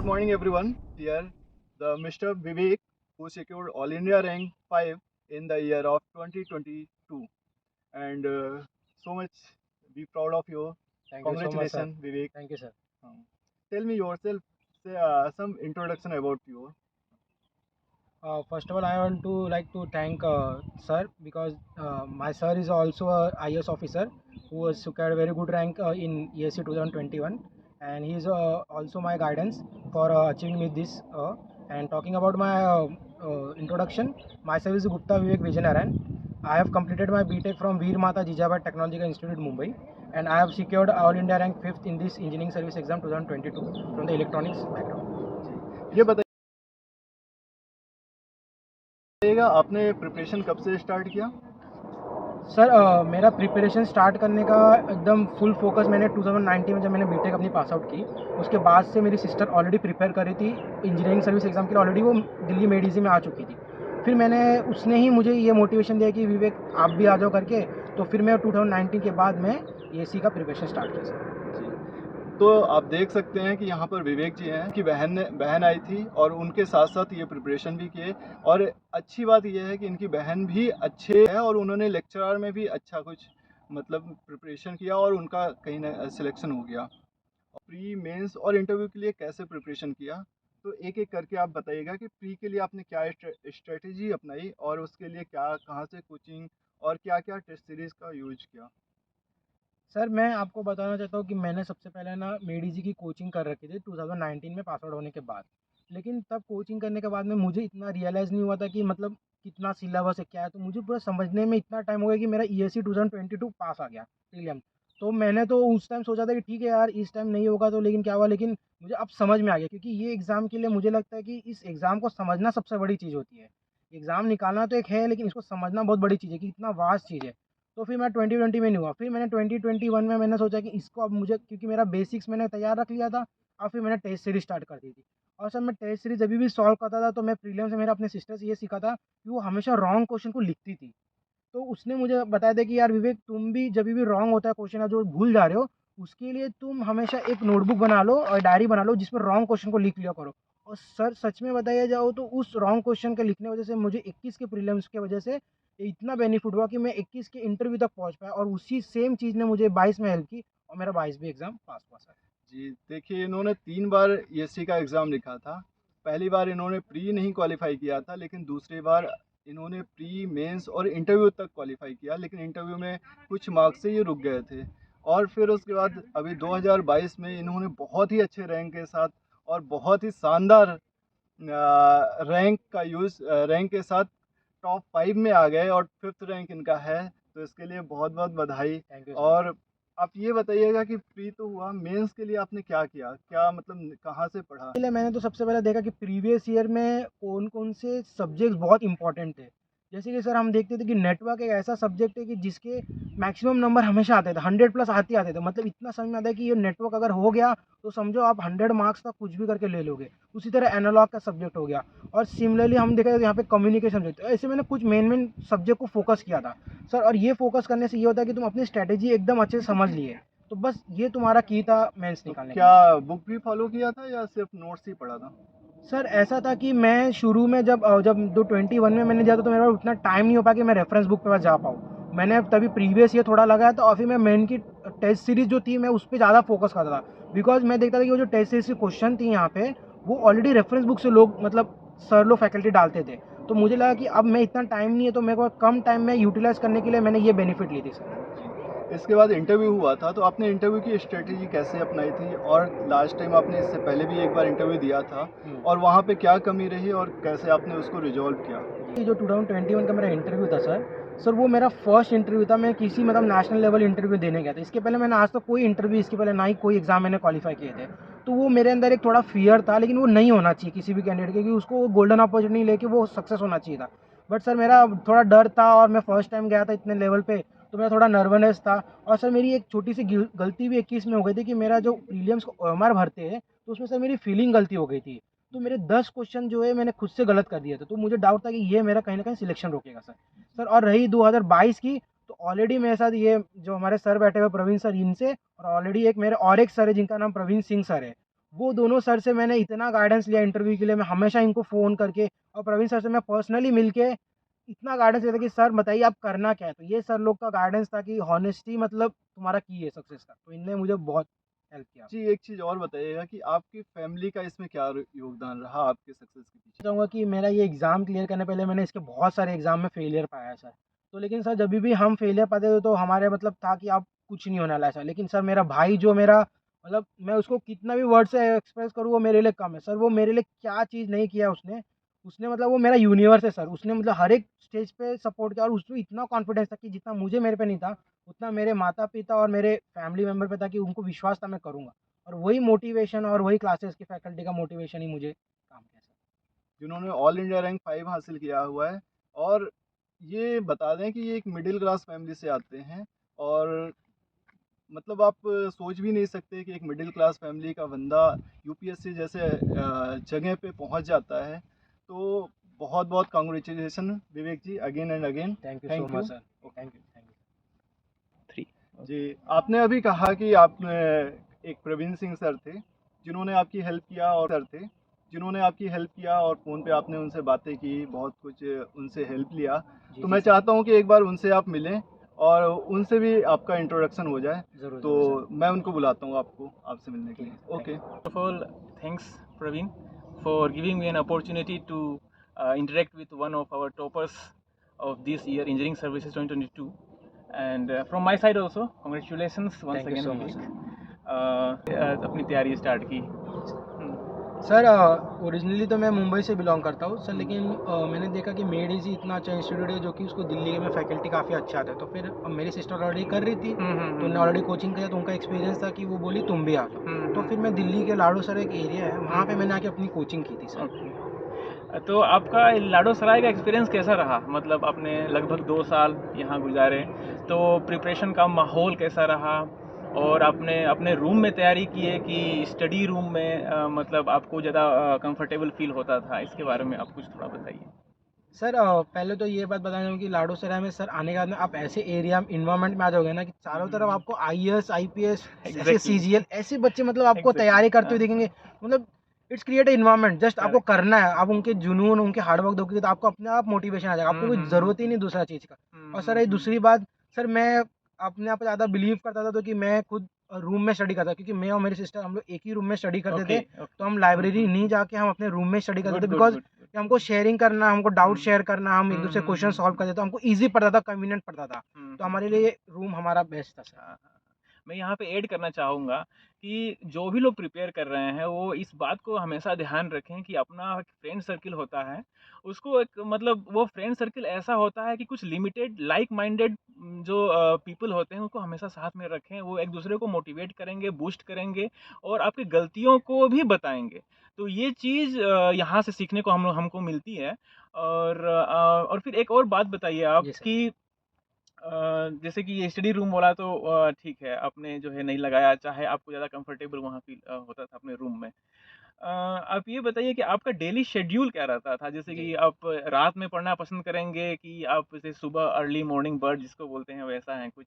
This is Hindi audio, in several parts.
Good morning, everyone. Here, the Mr. Vivek, who secured All India rank 5 in the year of 2022, and so much be proud of you. Thank you so much, sir. Congratulations, Vivek. Thank you, sir. Tell me yourself, say some introduction about you. First of all, I want to thank sir because my sir is also a IS officer who was secured a very good rank in ESC 2021, and he is also my guidance for achieving me this. And talking about my introduction, myself is Gupta Vivek Vijayanaran. I have completed my BTech from Veer Mata Jijabai Technological Institute, Mumbai, and I have secured All India rank 5th in this engineering service exam 2022 from the electronics background. ये बताइएगा आपने प्रिपरेशन कब से स्टार्ट किया? सर मेरा प्रिपरेशन स्टार्ट करने का एकदम फुल फोकस मैंने 2019 में जब मैंने बीटेक अपनी पास आउट की, उसके बाद से मेरी सिस्टर ऑलरेडी प्रिपेयर कर रही थी इंजीनियरिंग सर्विस एग्ज़ाम के लिए, ऑलरेडी वो दिल्ली मेडिसी में आ चुकी थी। फिर उसने ही मुझे ये मोटिवेशन दिया कि विवेक आप भी आ जाओ करके, तो फिर मैं 2019 के बाद मैं एसी का प्रिपरेशन स्टार्ट किया सर। तो आप देख सकते हैं कि यहाँ पर विवेक जी हैं कि बहन आई थी और उनके साथ साथ ये प्रिपरेशन भी किए, और अच्छी बात यह है कि इनकी बहन भी अच्छे है और उन्होंने लेक्चरर में भी अच्छा कुछ मतलब प्रिपरेशन किया और उनका कहीं ना सिलेक्शन हो गया। प्री मेंस और इंटरव्यू के लिए कैसे प्रिपरेशन किया, तो एक एक करके आप बताइएगा कि प्री के लिए आपने क्या स्ट्रेटेजी अपनाई और उसके लिए क्या कहाँ से कोचिंग और क्या क्या टेस्ट सीरीज़ का यूज किया। सर मैं आपको बताना चाहता हूँ कि मैंने सबसे पहले ना मेडीजी की कोचिंग कर रखी थी 2019 में पास आउट होने के बाद। लेकिन तब कोचिंग करने के बाद में मुझे इतना रियलाइज़ नहीं हुआ था कि मतलब कितना सिलेबस है क्या है, तो मुझे पूरा समझने में इतना टाइम हो गया कि मेरा ईएससी 2022 पास आ गया प्रीलिम्स। तो मैंने तो उस टाइम सोचा था कि ठीक है यार इस टाइम नहीं होगा तो, लेकिन क्या हुआ, लेकिन मुझे अब समझ में आ गया, क्योंकि ये एग्ज़ाम के लिए मुझे लगता है कि इस एग्ज़ाम को समझना सबसे बड़ी चीज़ होती है। एग्ज़ाम निकालना तो एक है, लेकिन इसको समझना बहुत बड़ी चीज़ है कि इतना वास्ट चीज़ है। तो फिर मैं 2020 में नहीं हुआ, फिर मैंने 2021 में मैंने सोचा कि इसको अब मुझे, क्योंकि मेरा बेसिक्स मैंने तैयार रख लिया था, और फिर मैंने टेस्ट सीरीज स्टार्ट कर दी थी। और सर मैं टेस्ट सीरीज अभी भी सॉल्व करता था, तो मैं प्रीलियम से मेरा अपने सिस्टर से ये सीखा था कि वो हमेशा रॉन्ग क्वेश्चन को लिखती थी। तो उसने मुझे बताया था कि यार विवेक तुम भी जब भी रॉन्ग होता है क्वेश्चन या जो भूल जा रहे हो, उसके लिए तुम हमेशा एक नोटबुक बना लो और डायरी बना लो जिसमें रॉन्ग क्वेश्चन को लिख लिया करो। और सर सच में बताया जाओ तो उस रॉन्ग क्वेश्चन के लिखने वजह से मुझे 21 के प्रीलिम्स की वजह से इतना बेनिफिट हुआ कि मैं 21 के इंटरव्यू तक पहुंच पाया, और उसी सेम चीज़ ने मुझे 22 में हेल्प की और मेरा 22 भी एग्ज़ाम पास हुआ सर। जी, देखिए इन्होंने 3 बार ईएससी का एग्ज़ाम लिखा था। पहली बार इन्होंने प्री नहीं क्वालीफ़ाई किया था, लेकिन दूसरी बार इन्होंने प्री, मेंस और इंटरव्यू तक क्वालीफ़ाई किया, लेकिन इंटरव्यू में कुछ मार्क्स से ये रुक गए थे। और फिर उसके बाद अभी 2022 में इन्होंने बहुत ही अच्छे रैंक के साथ और बहुत ही शानदार रैंक के साथ टॉप 5 में आ गए और 5th रैंक इनका है, तो इसके लिए बहुत-बहुत बधाई। Thank you sir. और आप ये बताइएगा कि प्री तो हुआ, मेंस के लिए आपने क्या किया? क्या मतलब कहाँ से पढ़ा? पहले मैंने तो सबसे पहले देखा कि प्रीवियस ईयर में कौन-कौन से सब्जेक्ट्स बहुत इंपॉर्टेंट थे। जैसे कि सर हम देखते थे कि नेटवर्क एक ऐसा सब्जेक्ट है कि जिसके मैक्सिमम नंबर हमेशा आते थे, 100 प्लस आते ही आते थे। मतलब इतना समझ में आता है कि ये नेटवर्क अगर हो गया तो समझो आप 100 मार्क्स का कुछ भी करके ले लोगे। उसी तरह एनालॉग का सब्जेक्ट हो गया, और सिमिलरली हम देखा तो यहाँ पे कम्युनिकेशन सब्जेक्ट, ऐसे मैंने कुछ मेन सब्जेक्ट को फोकस किया था सर। और ये फोकस करने से ये होता है कि तुम अपनी स्ट्रैटेजी एकदम अच्छे से समझ लिए, तो बस ये तुम्हारा की था मेंस तो निकालने के लिए। क्या बुक भी फॉलो किया था या सिर्फ नोट्स ही पढ़ा था? सर ऐसा था कि मैं शुरू में जब 21 में मैंने दिया था, तो मेरे पास उतना टाइम नहीं हो पाया कि मैं रेफरेंस बुक पे पास जा पाऊँ। मैंने तभी प्रीवियस ईयर थोड़ा लगाया था, और फिर मैं मेन की टेस्ट सीरीज़ जो थी मैं उस पर ज़्यादा फोकस करता था, बिकॉज मैं देखता था कि वो जो टेस्ट सीरीज के क्वेश्चन थी यहाँ पे, वो ऑलरेडी रेफरेंस बुक से लोग मतलब सर लोग फैकल्टी डालते थे। तो मुझे लगा कि अब मैं इतना टाइम नहीं है, तो मेरे को कम टाइम में यूटिलाइज़ करने के लिए मैंने ये बेनिफिट ली थी सर। इसके बाद इंटरव्यू हुआ था, तो आपने इंटरव्यू की स्ट्रेटेजी कैसे अपनाई थी? और लास्ट टाइम आपने इससे पहले भी एक बार इंटरव्यू दिया था, और वहाँ पे क्या कमी रही और कैसे आपने उसको रिज़ॉल्व किया? ये जो 2021 का मेरा इंटरव्यू था सर वो मेरा फर्स्ट इंटरव्यू था। मैं किसी मतलब नेशनल लेवल इंटरव्यू देने गया था। इसके पहले मैंने आज तक कोई इंटरव्यू, इसके पहले ना ही कोई एग्ज़ाम मैंने क्वालिफाई किए थे। तो वो मेरे अंदर एक थोड़ा फियर था, लेकिन वो नहीं होना चाहिए किसी भी कैंडिडेट के, क्योंकि उसको गोल्डन अपॉर्चुनिटी लेके वो सक्सेस होना चाहिए था। बट सर मेरा थोड़ा डर था, और मैं फर्स्ट टाइम गया था इतने लेवल पे, तो मेरा थोड़ा नर्वसनेस था। और सर मेरी एक छोटी सी गलती भी 21 में हो गई थी कि मेरा जो प्रीलियम्स को ओएमआर भरते हैं, तो उसमें सर मेरी फीलिंग गलती हो गई थी। तो मेरे 10 क्वेश्चन जो है मैंने खुद से गलत कर दिए थे, तो मुझे डाउट था कि ये मेरा कहीं न कहीं सिलेक्शन रोकेगा सर। सर और रही 2022 की, तो ऑलरेडी मेरे साथ ये जो हमारे सर बैठे हुए प्रवीण सर, इनसे और ऑलरेडी एक मेरे और एक सर है जिनका नाम प्रवीण सिंह सर है। वो दोनों सर से मैंने इतना गाइडेंस लिया इंटरव्यू के लिए, मैं हमेशा इनको फ़ोन करके, और प्रवीण सर से मैं पर्सनली मिलके इतना गाइडेंस लिया था कि सर बताइए आप करना क्या है? तो ये सर लोग का गाइडेंस था कि हॉनेस्टी मतलब तुम्हारा की है सक्सेस का। तो इनने मुझे बहुत हेल्प किया। जी, एक चीज़ और बताइएगा कि आपकी फैमिली का इसमें क्या योगदान रहा आपके सक्सेस के पीछे? चाहूँगा कि मेरा ये एग्ज़ाम क्लियर करने पहले मैंने इसके बहुत सारे एग्ज़ाम में फेलियर पाया है सर। तो लेकिन सर जभी भी हम फेलियर पाते थे तो हमारे मतलब था कि अब कुछ नहीं होने वाला है सर। लेकिन सर मेरा भाई जो मेरा मतलब मैं उसको कितना भी वर्ड से एक्सप्रेस करूँ वो मेरे लिए कम है। सर वो मेरे लिए क्या चीज़ नहीं किया उसने, उसने मतलब वो मेरा यूनिवर्स है सर। उसने मतलब हर एक स्टेज पे सपोर्ट किया और उसमें इतना कॉन्फिडेंस था कि जितना मुझे मेरे पे नहीं था, उतना मेरे माता-पिता और मेरे फैमिली मेंबर पे था कि उनको विश्वास था मैं करूँगा। और वही मोटिवेशन और वही क्लासेस की फैकल्टी का मोटिवेशन ही मुझे काम किया सर। जिन्होंने ऑल इंडिया रैंक 5 हासिल किया हुआ है, और ये बता दें कि ये एक मिडिल क्लास फैमिली से आते हैं, और मतलब आप सोच भी नहीं सकते कि एक मिडिल क्लास फैमिली का बंदा यूपीएससी जैसे जगह पे पहुंच जाता है। तो बहुत बहुत congratulation Vivek ji, again and again. Thank you so thank much you. Sir. Thank you. Three. जी, आपने अभी कहा कि आपने एक प्रवीण सिंह सर थे जिन्होंने आपकी हेल्प किया, और सर थे जिन्होंने आपकी हेल्प किया, और फ़ोन पे आपने उनसे बातें की, बहुत कुछ उनसे हेल्प लिया। जी, तो जी मैं सर। चाहता हूँ कि एक बार उनसे आप मिलें और उनसे भी आपका इंट्रोडक्शन हो जाए। ज़रूर, तो ज़रूर सर। मैं उनको बुलाता हूँ आपको आपसे मिलने के ठीक लिए। है sir, thank okay. You. First of all, thanks Praveen for giving me an opportunity to interact with one of our toppers of this year, Engineering Services 2022. And from my side also, congratulations once thank you again so much Vivek. Sir. अपनी तैयारी स्टार्ट की। सर ओरिजिनली तो मैं मुंबई से बिलॉन्ग करता हूँ सर, लेकिन मैंने देखा कि मेड इज़ी इतना अच्छा इंस्टीट्यूट है जो कि उसको दिल्ली में फैकल्टी काफ़ी अच्छा आता है। तो फिर मेरी सिस्टर ऑलरेडी कर रही थी, तो उन्होंने ऑलरेडी कोचिंग किया, तो उनका एक्सपीरियंस था कि वो बोली तुम भी आ जाओ। तो फिर मैं दिल्ली के लाडो सर एक एरिया है वहाँ पे मैंने आके अपनी कोचिंग की थी सर। ओके, तो आपका लाडो सराय का एक्सपीरियंस कैसा रहा? मतलब आपने लगभग 2 साल यहाँ गुजारे, तो प्रिपरेशन का माहौल कैसा रहा? और आपने अपने रूम में तैयारी की है कि स्टडी रूम में मतलब आपको ज़्यादा कंफर्टेबल फील होता था? इसके बारे में आप कुछ थोड़ा बताइए। सर पहले तो ये बात बताना चाहूँगा कि लाडो सराय में सर आने के बाद में आप ऐसे एरिया इन्वायरमेंट में आ जाओगे ना कि चारों तरफ आपको आईएएस आईपीएस ऐसे एग्जैक्टली, सीजीएल ऐसे बच्चे मतलब आपको एग्जैक्टली, तैयारी करते हाँ, हुए दिखेंगे। मतलब इट्स क्रिएट इन्वायरमेंट, जस्ट आपको करेक्ट। करना है। आप उनके जुनून उनके हार्डवर्क देखोगे तो आपको अपने आप मोटिवेशन आ जाएगा, आपको कोई ज़रूरत ही नहीं दूसरा चीज़ का। और सर ये दूसरी बात, सर मैं अपने आप पे ज़्यादा बिलीव करता था तो कि मैं खुद रूम में स्टडी करता, क्योंकि मैं और मेरी सिस्टर हम लोग एक ही रूम में स्टडी करते ओके, थे। ओके। तो हम लाइब्रेरी नहीं जाके हम अपने रूम में स्टडी करते गुड, थे, गुड, बिकॉज गुड, गुड। हमको शेयरिंग करना, हमको डाउट हुँ, शेयर करना, हम एक हुँ, दूसरे हुँ, क्वेश्चन हुँ, सॉल्व हुँ, करते, तो हमको ईज़ी पड़ता था, कन्वीनिएंट पड़ता था। हुँ, तो हुँ, हमारे हुँ। लिए रूम हमारा बेस्ट था सर। हाँ, हाँ, हाँ। मैं यहाँ पे ऐड करना चाहूँगा कि जो भी लोग प्रिपेयर कर रहे हैं, वो इस बात को हमेशा ध्यान रखें कि अपना एक फ्रेंड सर्किल होता है, उसको एक मतलब वो फ्रेंड सर्किल ऐसा होता है कि कुछ लिमिटेड लाइक माइंडेड जो पीपल होते हैं, उनको हमेशा साथ में रखें। वो एक-दूसरे को मोटिवेट करेंगे, बूस्ट करेंगे और आपकी गलतियों को भी बताएँगे। तो ये चीज़ यहाँ से सीखने को हमको मिलती है। और फिर एक और बात बताइए आप जी सर। कि जैसे कि ये स्टडी रूम वाला तो ठीक है, आपने जो है नहीं लगाया, चाहे आपको ज़्यादा कंफर्टेबल वहाँ फ़ील होता था अपने रूम में। आप ये बताइए कि आपका डेली शेड्यूल क्या रहता था? जैसे जी। कि आप रात में पढ़ना पसंद करेंगे कि आप जैसे सुबह अर्ली मॉर्निंग बर्ड जिसको बोलते हैं, वैसा हैं कुछ?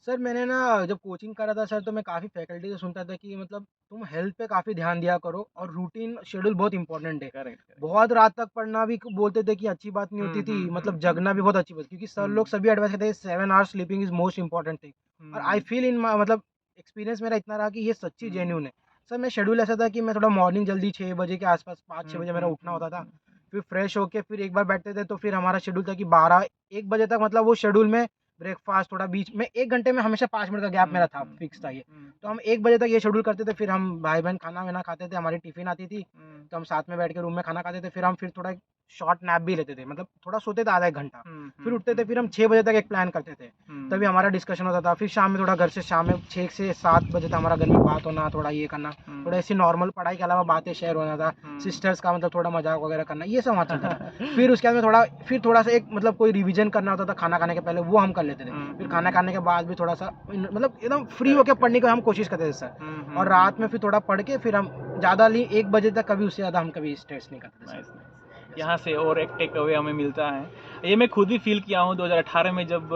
सर मैंने ना जब कोचिंग करा था सर, तो मैं काफ़ी फैकल्टी से सुनता था कि मतलब तुम हेल्थ पे काफ़ी ध्यान दिया करो और रूटीन शेड्यूल बहुत इंपॉर्टेंट है। Correct, correct. बहुत रात तक पढ़ना भी बोलते थे कि अच्छी बात नहीं होती हुँ, हुँ, थी, हुँ, मतलब हुँ, जगना भी बहुत अच्छी बात, क्योंकि सर लोग हुँ, सभी एडवाइस करते हैं 7 hours sleeping is most important thing. और आई हुँ, फील इन मतलब एक्सपीरियंस मेरा इतना रहा कि ये सच्ची हुँ, जेन्युइन है। सर मैं शेड्यूल ऐसा था कि मैं थोड़ा मॉर्निंग जल्दी 6 बजे के आस-पास 5-6 हुँ, बजे मेरा हुँ, उठना हुँ, होता था। हुँ, फिर फ्रेश होके फिर एक बार बैठते थे, तो फिर हमारा शेड्यूल था कि 12-1 बजे तक मतलब वो शेड्यूल में ब्रेकफ़ास्ट थोड़ा बीच में 1 घंटे में हमेशा 5 मिनट का गैप मेरा हुँ, था, हुँ, फिक्स था हुँ, ये। हुँ, तो हम 1 बजे तक ये शेड्यूल करते थे, फिर हम भाई-बहन खाना-वाना खाते थे, हमारी टिफ़िन आती थी, हुँ, तो हम साथ में बैठ के रूम में खाना खाते थे, फिर हम फिर थोड़ा शॉर्ट नैप भी लेते थे, मतलब थोड़ा सोते थे आधा 1 घंटा। हुँ, फिर हुँ, उठते थे, हुँ, फिर हम 6 बजे तक एक प्लान करते थे, तभी हुँ, हमारा डिस्कशन होता था। फिर शाम में थोड़ा घर से शाम में 6 से 7 बजे तक हमारा घर में बात होना, थोड़ा ये करना, थोड़ा हुँ, ऐसी नॉर्मल पढ़ाई के अलावा बातें शेयर होना था, हुँ। सिस्टर्स का मतलब थोड़ा मज़ाक वगैरह करना, ये सब वहाँ चलता था। फिर उसके बाद में थोड़ा-सा एक मतलब कोई रिवीजन करना होता था खाना खाने के पहले, वो हम कर लेते थे। हुँ, फिर हुँ, खाना हुँ। खाने के बाद भी थोड़ा-सा मतलब एकदम फ्री करेक्ट, होके पढ़ने करेक्ट। की हम कोशिश करते थे सर। हुँ, हुँ, और हुँ, रात में हुँ। फिर थोड़ा पढ़ के फिर हम ज़्यादा नहीं 1 बजे तक, कभी उससे ज़्यादा हम कभी स्ट्रेस नहीं करते थे सर। Nice, nice. यहाँ से और एक टेक अवे हमें मिलता है। ये मैं खुद ही फ़ील किया हूँ 2018 में जब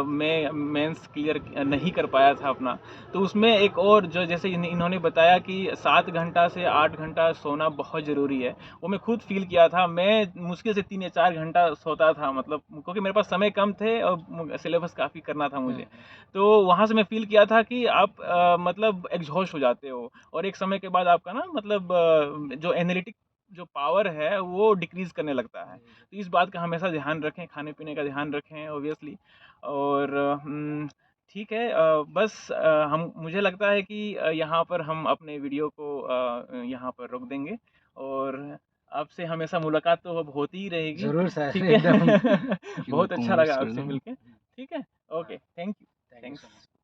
मैं मेंस क्लियर नहीं कर पाया था अपना, तो उसमें एक और जो जैसे इन्होंने बताया कि 7 घंटा से 8 घंटा सोना बहुत ज़रूरी है, वो मैं खुद फ़ील किया था। मैं मुश्किल से 3 या 4 घंटा सोता था, मतलब क्योंकि मेरे पास समय कम थे और सिलेबस काफ़ी करना था मुझे। तो वहाँ से मैं फ़ील किया था कि आप मतलब एग्ज़ॉस्ट हो जाते हो और एक समय के बाद आपका ना मतलब जो एनालिटिक जो पावर है वो डिक्रीज़ करने लगता है। तो इस बात का हमेशा ध्यान रखें, खाने-पीने का ध्यान रखें ऑब्वियसली। और ठीक है, बस हम मुझे लगता है कि यहाँ पर हम अपने वीडियो को यहाँ पर रोक देंगे और आपसे हमेशा मुलाकात तो अब होती ही रहेगी, ज़रूर सर, ठीक है? एकदम। बहुत अच्छा लगा आपसे मिलके, ठीक है? Okay, thank you, thank you so thanks. Much.